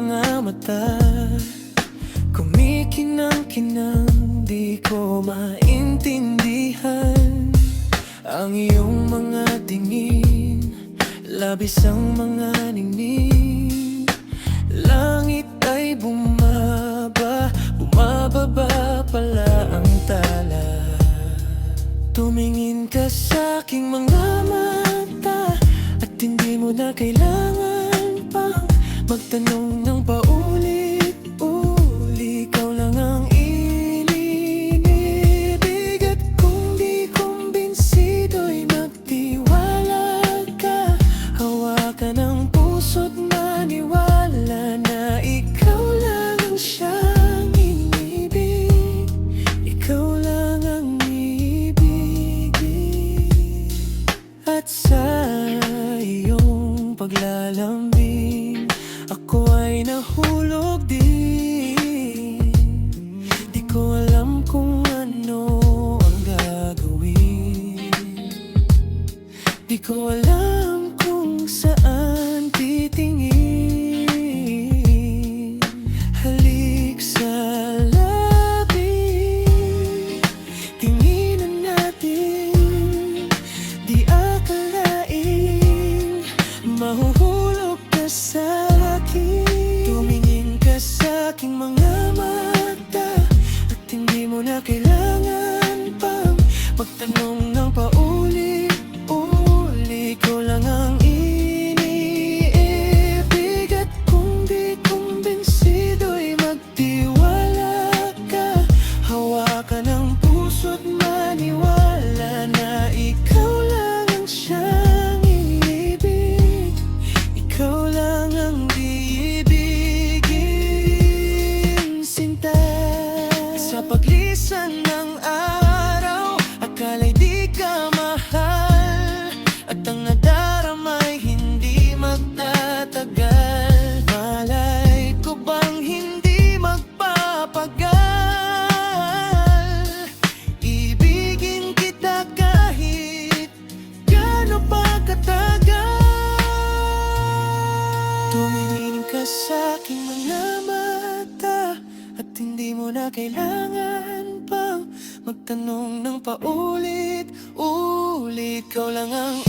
mga mata, kumikinang-kinang, di ko maintindihan ang iyong mga tingin, labis ang mga ningning. Langit ay bumababa pala ang tala. Tumingin ka sa'king mga mata, at hindi mo na kailangan pang magtanong ng paulit-uli. Ikaw lang ang iniibig, at kung di kumbinsido'y magtiwala ka. Hawakan ang puso't maniwala na ikaw lang ang siyang inibig. Ikaw lang ang ibigin. At sa iyong paglalambing, ako ay nahulog din. Di ko alam kung ano ang gagawin. Di ko alam kung saan titingin. Halik sa labi, tinginan natin. Di akalaing mahuhulog ka sa akin. Tumingin ka sa'king mga mata, at hindi mo na kailangan pang magtanong ng paulit-uli. Ikaw lang ang iniibig, at kung di kumbinsido'y magtiwala ka. Hawakan ang puso't maniwala na ikaw lang ang siyang inibig. Ikaw lang ang iibigin, sinta. Sa paglisan ng araw, akala'y di ka mahal, at ang nadaramay hindi magtatagal. Malay ko bang hindi magpapagal? Ibigin kita kahit gaano pa katagal. Tumingin ka sa'king mga mata, at hindi mo na kailangan pang magtanong ng paulit-ulit. Ikaw lang ang